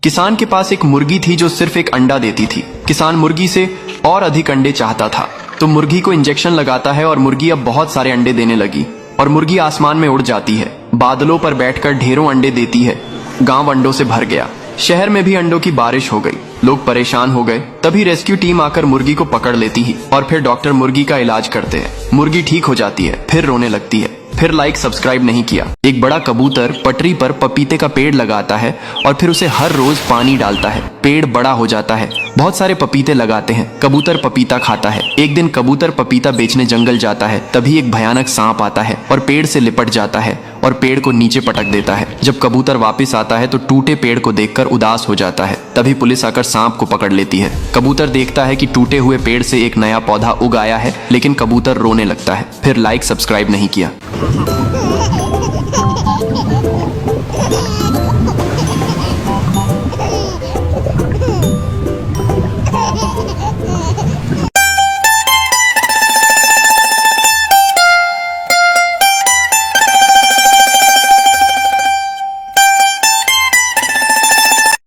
किसान के पास एक मुर्गी थी जो सिर्फ एक अंडा देती थी। किसान मुर्गी से और अधिक अंडे चाहता था, तो मुर्गी को इंजेक्शन लगाता है और मुर्गी अब बहुत सारे अंडे देने लगी और मुर्गी आसमान में उड़ जाती है, बादलों पर बैठकर ढेरों अंडे देती है। गांव अंडों से भर गया, शहर में भी अंडों की बारिश हो गई, लोग परेशान हो गए। तभी रेस्क्यू टीम आकर मुर्गी को पकड़ लेती है और फिर डॉक्टर मुर्गी का इलाज करते हैं। मुर्गी ठीक हो जाती है, फिर रोने लगती है। फिर लाइक सब्सक्राइब नहीं किया। एक बड़ा कबूतर पटरी पर पपीते का पेड़ लगाता है और फिर उसे हर रोज पानी डालता है। पेड़ बड़ा हो जाता है, बहुत सारे पपीते लगाते हैं। कबूतर पपीता खाता है। एक दिन कबूतर पपीता बेचने जंगल जाता है, तभी एक भयानक सांप आता है और पेड़ से लिपट जाता है और पेड़ को नीचे पटक देता है। जब कबूतर वापस आता है तो टूटे पेड़ को देखकर उदास हो जाता है। तभी पुलिस आकर सांप को पकड़ लेती है। कबूतर देखता है कि टूटे हुए पेड़ से एक नया पौधा उग आया है, लेकिन कबूतर रोने लगता है। फिर लाइक सब्सक्राइब नहीं किया।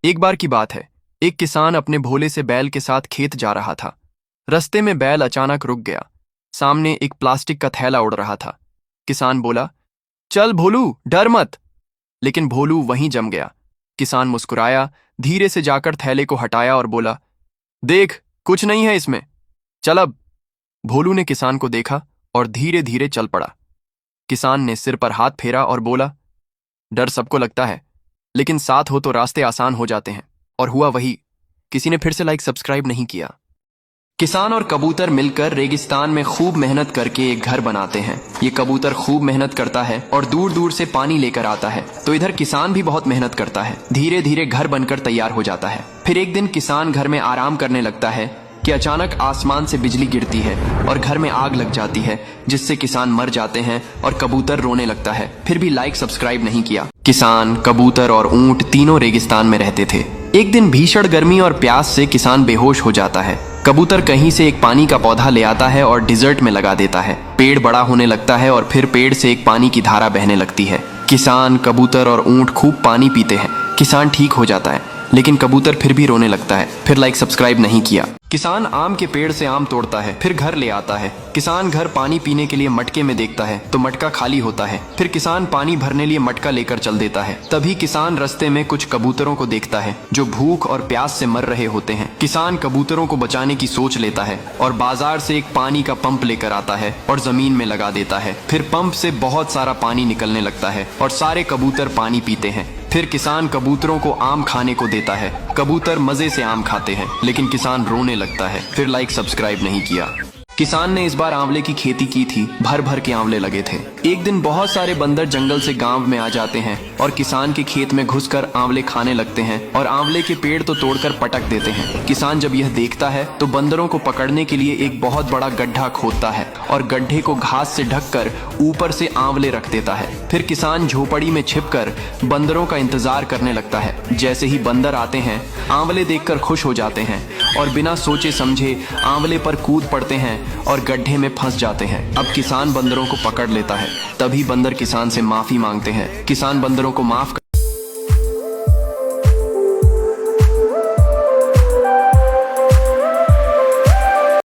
एक बार की बात है, एक किसान अपने भोले से बैल के साथ खेत जा रहा था। रास्ते में बैल अचानक रुक गया। सामने एक प्लास्टिक का थैला उड़ रहा था। किसान बोला, चल भोलू, डर मत। लेकिन भोलू वहीं जम गया। किसान मुस्कुराया, धीरे से जाकर थैले को हटाया और बोला, देख, कुछ नहीं है इसमें, चल अब। भोलू ने किसान को देखा और धीरे धीरे चल पड़ा। किसान ने सिर पर हाथ फेरा और बोला, डर सबको लगता है, लेकिन साथ हो तो रास्ते आसान हो जाते हैं। और हुआ वही। किसी ने फिर से लाइक सब्सक्राइब नहीं किया। किसान और कबूतर मिलकर रेगिस्तान में खूब मेहनत करके एक घर बनाते हैं। ये कबूतर खूब मेहनत करता है और दूर दूर से पानी लेकर आता है, तो इधर किसान भी बहुत मेहनत करता है। धीरे धीरे घर बनकर तैयार हो जाता है। फिर एक दिन किसान घर में आराम करने लगता है कि अचानक आसमान से बिजली गिरती है और घर में आग लग जाती है, जिससे किसान मर जाते हैं और कबूतर रोने लगता है। फिर भी लाइक सब्सक्राइब नहीं किया। किसान, कबूतर और ऊंट तीनों रेगिस्तान में रहते थे। एक दिन भीषण गर्मी और प्यास से किसान बेहोश हो जाता है। कबूतर कहीं से एक पानी का पौधा ले आता है और डिजर्ट में लगा देता है। पेड़ बड़ा होने लगता है और फिर पेड़ से एक पानी की धारा बहने लगती है। किसान, कबूतर और ऊंट खूब पानी पीते हैं। किसान ठीक हो जाता है, लेकिन कबूतर फिर भी रोने लगता है। फिर लाइक सब्सक्राइब नहीं किया। किसान आम के पेड़ से आम तोड़ता है, फिर घर ले आता है। किसान घर पानी पीने के लिए मटके में देखता है तो मटका खाली होता है। फिर किसान पानी भरने लिए मटका लेकर चल देता है। तभी किसान रास्ते में कुछ कबूतरों को देखता है जो भूख और प्यास से मर रहे होते हैं। किसान कबूतरों को बचाने की सोच लेता है और बाजार से एक पानी का पंप लेकर आता है और जमीन में लगा देता है। फिर पंप से बहुत सारा पानी निकलने लगता है और सारे कबूतर पानी पीते हैं। फिर किसान कबूतरों को आम खाने को देता है। कबूतर मजे से आम खाते हैं, लेकिन किसान रोने लगता है। फिर लाइक सब्सक्राइब नहीं किया। किसान ने इस बार आंवले की खेती की थी। भर भर के आंवले लगे थे। एक दिन बहुत सारे बंदर जंगल से गांव में आ जाते हैं और किसान के खेत में घुसकर आंवले खाने लगते हैं और आंवले के पेड़ तो तोड़कर पटक देते हैं। किसान जब यह देखता है तो बंदरों को पकड़ने के लिए एक बहुत बड़ा गड्ढा खोदता है और गड्ढे को घास से ढककर ऊपर से आंवले रख देता है। फिर किसान झोपड़ी में छिपकर बंदरों का इंतजार करने लगता है। जैसे ही बंदर आते हैं, आंवले देखकर खुश हो जाते हैं और बिना सोचे समझे आंवले पर कूद पड़ते हैं और गड्ढे में फंस जाते हैं। अब किसान बंदरों को पकड़ लेता है। तभी बंदर किसान से माफी मांगते हैं। किसान बंदरों को माफ